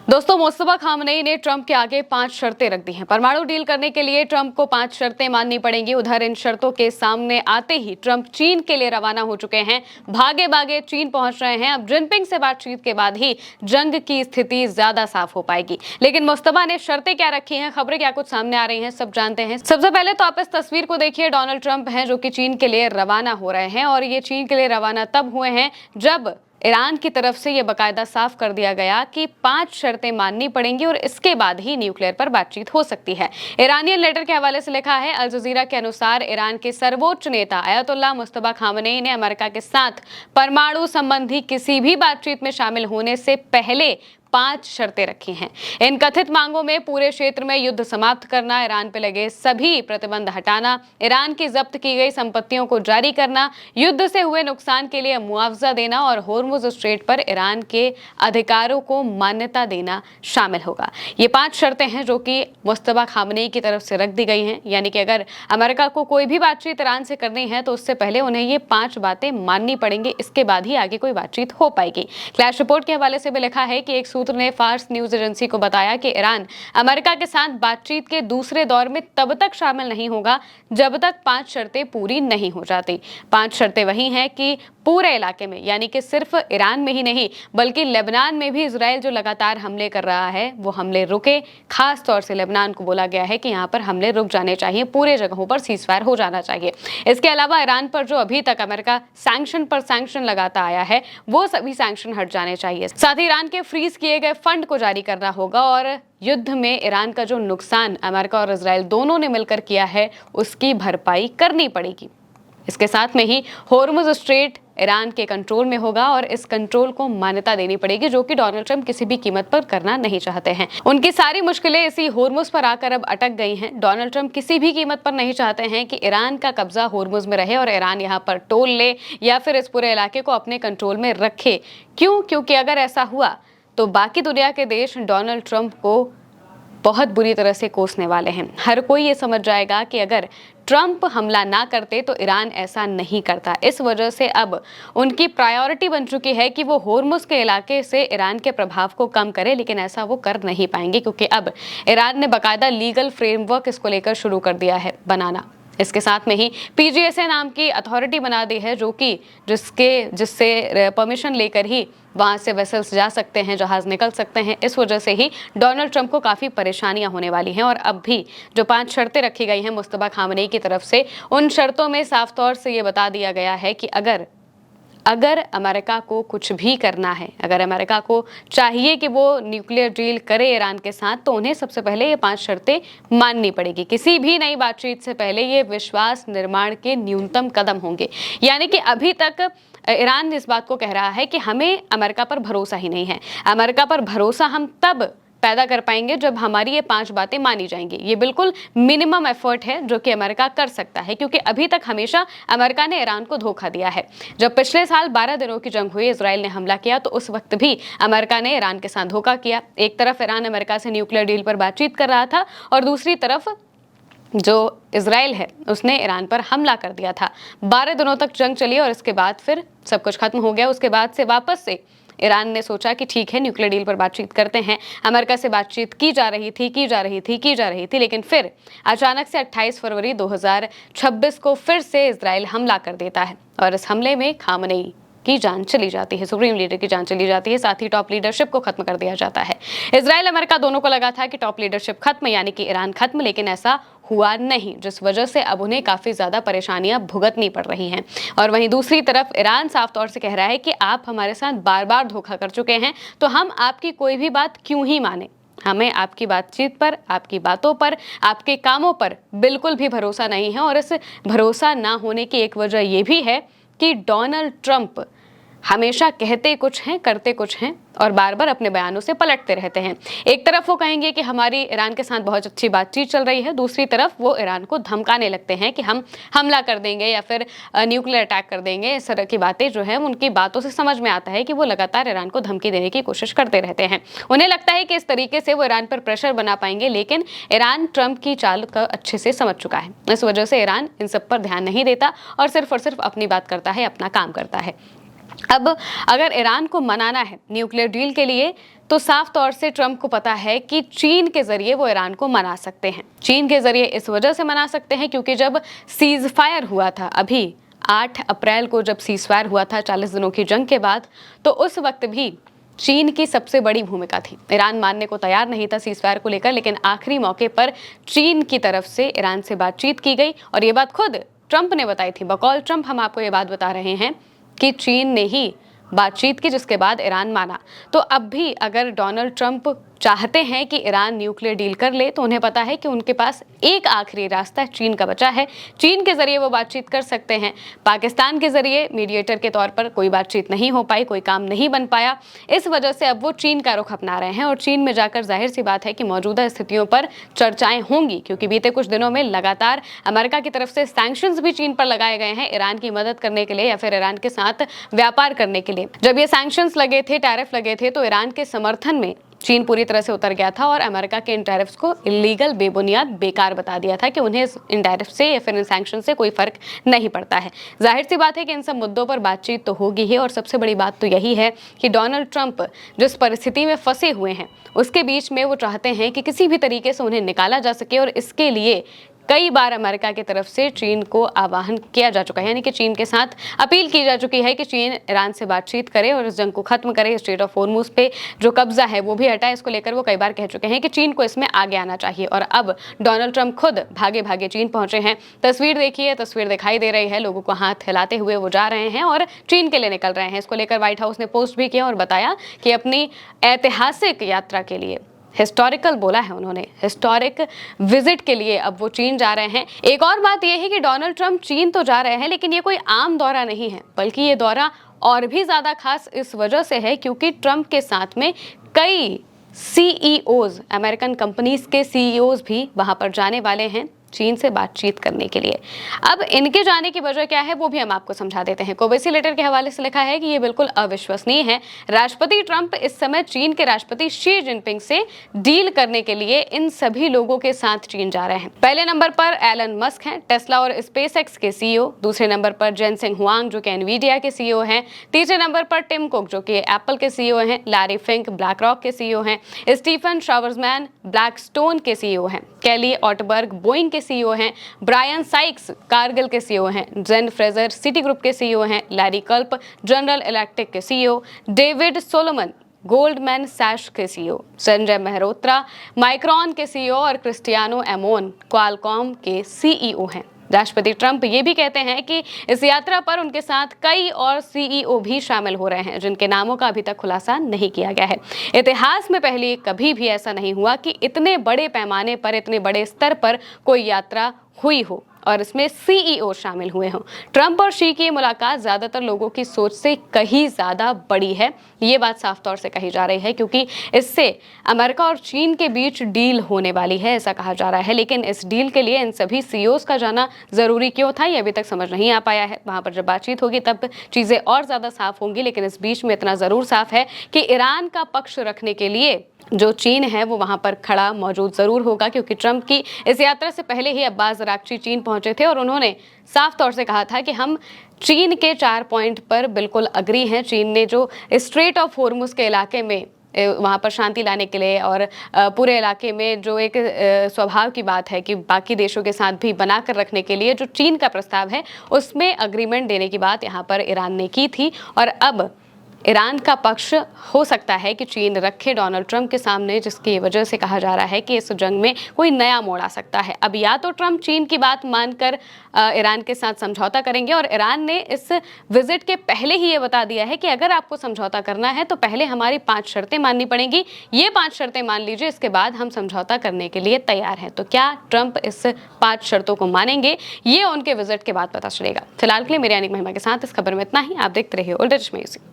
दोस्तों, मुस्तफा खामनेई ने ट्रंप के आगे 5 शर्तें रख दी हैं। परमाणु डील करने के लिए ट्रंप को 5 शर्तें माननी पड़ेंगी। उधर इन शर्तों के सामने आते ही ट्रंप चीन के लिए रवाना हो चुके हैं। भागे भागे चीन पहुंच रहे हैं। अब जिनपिंग से बातचीत के बाद ही जंग की स्थिति ज्यादा साफ हो पाएगी। लेकिन मुस्तफा ने शर्तें क्या रखी हैं, खबरें क्या कुछ सामने आ रही हैं, सब जानते हैं। सबसे पहले तो आप इस तस्वीर को देखिए। डोनाल्ड ट्रंप हैं जो कि चीन के लिए रवाना हो रहे हैं, और ये चीन के लिए रवाना तब हुए हैं जब ईरान की तरफ से यह बाकायदा साफ कर दिया गया कि 5 शर्तें माननी पड़ेंगी और इसके बाद ही न्यूक्लियर पर बातचीत हो सकती है। ईरानियन लेटर के हवाले से लिखा है, अल जजीरा के अनुसार ईरान के सर्वोच्च नेता अयतुल्लाह मुस्तफा खामनेई ने अमेरिका के साथ परमाणु संबंधी किसी भी बातचीत में शामिल होने से पहले 5 शर्तें रखी हैं। इन कथित मांगों में पूरे क्षेत्र में युद्ध समाप्त करना, ईरान पर लगे सभी प्रतिबंध हटाना, ईरान की जब्त की गई संपत्तियों को जारी करना, युद्ध से हुए नुकसान के लिए मुआवजा देना और होर्मुज स्ट्रेट पर ईरान के अधिकारों को मान्यता देना शामिल होगा। ये 5 शर्तें हैं जो कि मुस्तफा खामनेई की तरफ से रख दी गई हैं। यानी कि अगर अमेरिका को कोई भी बातचीत ईरान से करनी है तो उससे पहले उन्हें ये 5 बातें माननी पड़ेंगी। इसके बाद ही आगे कोई बातचीत हो पाएगी। क्लैश रिपोर्ट के हवाले से भी लिखा है कि एक सूत्र ने फार्स न्यूज एजेंसी को बताया कि ईरान अमेरिका के साथ बातचीत के दूसरे दौर में तब तक शामिल नहीं होगा जब तक 5 शर्तें पूरी नहीं हो जाती। 5 शर्तें वही हैं कि पूरे इलाके में, यानी कि सिर्फ ईरान में ही नहीं बल्कि लेबनान में भी इजराइल जो लगातार हमले कर रहा है वो हमले रुके। खास तौर से लेबनान को बोला गया है कि यहाँ पर हमले रुक जाने चाहिए, पूरे जगहों पर सीजफायर हो जाना चाहिए। इसके अलावा ईरान पर जो अभी तक अमेरिका सैंक्शन पर सैंक्शन लगाता आया है वो सभी सैंक्शन हट जाने चाहिए। साथ ही ईरान के फ्रीज किए गए फंड को जारी करना होगा और युद्ध में ईरान का जो नुकसान अमेरिका और इजराइल दोनों ने मिलकर किया है उसकी भरपाई करनी पड़ेगी। इसके साथ में ही होर्मुज स्ट्रेट ईरान के कंट्रोल में होगा और इस कंट्रोल को मान्यता देनी पड़ेगी, जो कि डोनाल्ड ट्रंप किसी भी कीमत पर करना नहीं चाहते हैं। उनकी सारी मुश्किलें इसी होर्मुज पर आकर अब अटक गई हैं। डोनाल्ड ट्रंप किसी भी कीमत पर नहीं चाहते हैं कि ईरान का कब्जा होर्मुज में रहे और ईरान यहाँ पर टोल ले या फिर इस पूरे इलाके को अपने कंट्रोल में रखे। क्योंकि अगर ऐसा हुआ तो बाकी दुनिया के देश डोनाल्ड ट्रंप को बहुत बुरी तरह से कोसने वाले हैं। हर कोई ये समझ जाएगा कि अगर ट्रंप हमला ना करते तो ईरान ऐसा नहीं करता। इस वजह से अब उनकी प्रायोरिटी बन चुकी है कि वो होर्मुज के इलाके से ईरान के प्रभाव को कम करे, लेकिन ऐसा वो कर नहीं पाएंगे क्योंकि अब ईरान ने बाकायदा लीगल फ्रेमवर्क इसको लेकर शुरू कर दिया है बनाना। इसके साथ में ही PGSA नाम की अथॉरिटी बना दी है जो कि जिससे परमिशन लेकर ही वहां से वेसल्स जा सकते हैं, जहाज निकल सकते हैं। इस वजह से ही डोनाल्ड ट्रंप को काफ़ी परेशानियां होने वाली हैं। और अब भी जो 5 शर्तें रखी गई हैं मुस्तफा खामनेई की तरफ से, उन शर्तों में साफ तौर से ये बता दिया गया है कि अगर अमेरिका को कुछ भी करना है, अगर अमेरिका को चाहिए कि वो न्यूक्लियर डील करे ईरान के साथ, तो उन्हें सबसे पहले ये 5 शर्तें माननी पड़ेगी। किसी भी नई बातचीत से पहले ये विश्वास निर्माण के न्यूनतम कदम होंगे। यानी कि अभी तक ईरान इस बात को कह रहा है कि हमें अमेरिका पर भरोसा ही नहीं है। अमेरिका पर भरोसा हम तब पैदा कर पाएंगे जब हमारी ये 5 बातें मानी जाएंगी। ये बिल्कुल मिनिमम एफर्ट है जो कि अमेरिका कर सकता है, क्योंकि अभी तक हमेशा अमेरिका ने ईरान को धोखा दिया है। जब पिछले साल 12 दिनों की जंग हुई, इजराइल ने हमला किया, तो उस वक्त भी अमेरिका ने ईरान के साथ धोखा किया। एक तरफ ईरान अमेरिका से न्यूक्लियर डील पर बातचीत कर रहा था और दूसरी तरफ जो इजराइल है उसने ईरान पर हमला कर दिया था। 12 दिनों तक जंग चली और इसके बाद फिर सब कुछ खत्म हो गया। उसके बाद से वापस से ईरान ने सोचा कि ठीक है, न्यूक्लियर डील पर बातचीत करते हैं। अमेरिका से बातचीत की जा रही थी, लेकिन फिर अचानक से 28 फरवरी 2026 को फिर से इजराइल हमला कर देता है और इस हमले में खामनेई की जान चली जाती है, सुप्रीम लीडर की जान चली जाती है। साथ ही टॉप लीडरशिप को खत्म कर दिया जाता है। इजराइल अमेरिका दोनों को लगा था कि टॉप लीडरशिप खत्म, यानी कि ईरान खत्म, लेकिन ऐसा हुआ नहीं, जिस वजह से अब उन्हें काफी ज्यादा परेशानियां भुगतनी पड़ रही हैं। और वहीं दूसरी तरफ ईरान साफ तौर से कह रहा है कि आप हमारे साथ बार बार धोखा कर चुके हैं, तो हम आपकी कोई भी बात क्यों ही माने। हमें आपकी बातचीत पर, आपकी बातों पर, आपके कामों पर बिल्कुल भी भरोसा नहीं है। और इस भरोसा ना होने की एक वजह यह भी है कि डोनाल्ड ट्रंप हमेशा कहते कुछ हैं, करते कुछ हैं और बार बार अपने बयानों से पलटते रहते हैं। एक तरफ वो कहेंगे कि हमारी ईरान के साथ बहुत अच्छी बातचीत चल रही है, दूसरी तरफ वो ईरान को धमकाने लगते हैं कि हम हमला कर देंगे या फिर न्यूक्लियर अटैक कर देंगे। इस तरह की बातें जो है उनकी बातों से समझ में आता है कि वो लगातार ईरान को धमकी देने की कोशिश करते रहते हैं। उन्हें लगता है कि इस तरीके से वो ईरान पर प्रेशर बना पाएंगे, लेकिन ईरान ट्रंप की चाल का अच्छे से समझ चुका है। इस वजह से ईरान इन सब पर ध्यान नहीं देता और सिर्फ अपनी बात करता है, अपना काम करता है। अब अगर ईरान को मनाना है न्यूक्लियर डील के लिए तो साफ तौर से ट्रंप को पता है कि चीन के जरिए वो ईरान को मना सकते हैं। चीन के जरिए इस वजह से मना सकते हैं क्योंकि जब सीज फायर हुआ था, अभी 8 अप्रैल को जब सीज फायर हुआ था 40 दिनों की जंग के बाद, तो उस वक्त भी चीन की सबसे बड़ी भूमिका थी। ईरान मानने को तैयार नहीं था सीज फायर को लेकर, लेकिन आखिरी मौके पर चीन की तरफ से ईरान से बातचीत की गई और ये बात खुद ट्रंप ने बताई थी। बकौल ट्रंप हम आपको ये बात बता रहे हैं कि चीन ने ही बातचीत की जिसके बाद ईरान माना। तो अब भी अगर डोनाल्ड ट्रंप चाहते हैं कि ईरान न्यूक्लियर डील कर ले तो उन्हें पता है कि उनके पास एक आखिरी रास्ता चीन का बचा है। चीन के जरिए वो बातचीत कर सकते हैं। पाकिस्तान के जरिए मीडिएटर के तौर पर कोई बातचीत नहीं हो पाई, कोई काम नहीं बन पाया। इस वजह से अब वो चीन का रुख अपना रहे हैं और चीन में जाकर जाहिर सी बात है कि मौजूदा स्थितियों पर चर्चाएं होंगी, क्योंकि बीते कुछ दिनों में लगातार अमेरिका की तरफ से सैंक्शंस भी चीन पर लगाए गए हैं ईरान की मदद करने के लिए या फिर ईरान के साथ व्यापार करने के लिए। जब ये सैंक्शंस लगे थे, टैरिफ लगे थे, तो ईरान के समर्थन में चीन पूरी तरह से उतर गया था और अमेरिका के इन टैरिफ्स को इलीगल, बेबुनियाद, बेकार बता दिया था कि उन्हें इन टैरिफ से या फिर इन सैंक्शन से कोई फर्क नहीं पड़ता है। जाहिर सी बात है कि इन सब मुद्दों पर बातचीत तो होगी ही और सबसे बड़ी बात तो यही है कि डोनाल्ड ट्रंप जिस परिस्थिति में फंसे हुए हैं उसके बीच में वो चाहते हैं कि किसी भी तरीके से उन्हें निकाला जा सके और इसके लिए कई बार अमेरिका की तरफ से चीन को आह्वान किया जा चुका है, यानी कि चीन के साथ अपील की जा चुकी है कि चीन ईरान से बातचीत करे और इस जंग को खत्म करे। स्ट्रेट ऑफ होर्मुज पे जो कब्जा है वो भी हटाए। इसको लेकर वो कई बार कह चुके हैं कि चीन को इसमें आगे आना चाहिए और अब डोनाल्ड ट्रंप खुद भागे भागे चीन पहुंचे हैं। तस्वीर देखिए, तस्वीर दिखाई दे रही है, लोगों को हाथ हिलाते हुए वो जा रहे हैं और चीन के लिए निकल रहे हैं। इसको लेकर व्हाइट हाउस ने पोस्ट भी किया और बताया कि अपनी ऐतिहासिक यात्रा के लिए, हिस्टोरिकल बोला है उन्होंने, हिस्टोरिक विजिट के लिए अब वो चीन जा रहे हैं। एक और बात यह है कि डोनाल्ड ट्रंप चीन तो जा रहे हैं लेकिन ये कोई आम दौरा नहीं है, बल्कि ये दौरा और भी ज्यादा खास इस वजह से है क्योंकि ट्रंप के साथ में कई सीईओज, अमेरिकन कंपनीज के सीईओज भी वहां पर जाने वाले हैं चीन से बातचीत करने के लिए। अब इनके जाने की वजह क्या है वो भी हम आपको समझा देते हैं। कोबेसी लेटर के हवाले से लिखा है कि ये बिल्कुल अविश्वसनीय है। राष्ट्रपति ट्रंप इस समय चीन के राष्ट्रपति शी जिनपिंग से डील करने के लिए इन सभी लोगों के साथ चीन जा रहे हैं। पहले नंबर पर एलन मस्क हैं, टेस्ला और स्पेसएक्स के सीईओ। दूसरे नंबर पर जेनसेंग हुआंग जो कि एनवीडिया के सीईओ हैं। तीसरे नंबर पर टिम कुक जो कि एप्पल के सीईओ हैं। लैरी फिंक ब्लैक रॉक के सीईओ हैं। स्टीफन शावर्समैन ब्लैकस्टोन के सीईओ हैं। केली ऑटबर्ग बोइंग के सीईओ हैं। ब्रायन साइक्स कारगिल के सीईओ हैं। जेन फ्रेजर सिटी ग्रुप के सीईओ हैं। लैरी कल्प जनरल इलेक्ट्रिक के सीईओ। डेविड सोलोमन गोल्डमैन सैश के सीईओ। संजय मेहरोत्रा माइक्रॉन के सीईओ और क्रिस्टियानो एमोन क्वालकॉम के सीईओ हैं। राष्ट्रपति ट्रंप ये भी कहते हैं कि इस यात्रा पर उनके साथ कई और सीईओ भी शामिल हो रहे हैं जिनके नामों का अभी तक खुलासा नहीं किया गया है। इतिहास में पहले कभी भी ऐसा नहीं हुआ कि इतने बड़े पैमाने पर, इतने बड़े स्तर पर कोई यात्रा हुई हो और इसमें सीईओ शामिल हुए हों। ट्रंप और शी की मुलाकात ज्यादातर लोगों की सोच से कहीं ज्यादा बड़ी है, ये बात साफ तौर से कही जा रही है क्योंकि इससे अमेरिका और चीन के बीच डील होने वाली है, ऐसा कहा जा रहा है। लेकिन इस डील के लिए इन सभी सीईओज का जाना जरूरी क्यों था, ये अभी तक समझ नहीं आ पाया है। वहां पर जब बातचीत होगी तब चीजें और ज्यादा साफ होंगी, लेकिन इस बीच में इतना जरूर साफ है कि ईरान का पक्ष रखने के लिए जो चीन है वो वहां पर खड़ा मौजूद जरूर होगा, क्योंकि ट्रंप की इस यात्रा से पहले ही अब्बास अरागची चीन पहुंचे थे और उन्होंने साफ तौर से कहा था कि हम चीन के 4 पॉइंट पर बिल्कुल अग्री हैं। चीन ने जो स्ट्रेट ऑफ होर्मुज के इलाके में वहाँ पर शांति लाने के लिए और पूरे इलाके में जो एक स्वभाव की बात है कि बाकी देशों के साथ भी बनाकर रखने के लिए जो चीन का प्रस्ताव है उसमें अग्रीमेंट देने की बात यहाँ पर ईरान ने की थी और अब ईरान का पक्ष हो सकता है कि चीन रखे डोनाल्ड ट्रंप के सामने, जिसकी वजह से कहा जा रहा है कि इस जंग में कोई नया मोड़ आ सकता है। अब या तो ट्रंप चीन की बात मानकर ईरान के साथ समझौता करेंगे और ईरान ने इस विजिट के पहले ही ये बता दिया है कि अगर आपको समझौता करना है तो पहले हमारी 5 शर्तें माननी पड़ेंगी, ये 5 शर्तें मान लीजिए, इसके बाद हम समझौता करने के लिए तैयार हैं। तो क्या ट्रंप इस 5 शर्तों को मानेंगे, ये उनके विजिट के बाद पता चलेगा। फिलहाल के लिए मेरी यानी महिमा के साथ इस खबर में इतना ही। आप देखते रहिए ओल्ड एज म्यूजिक।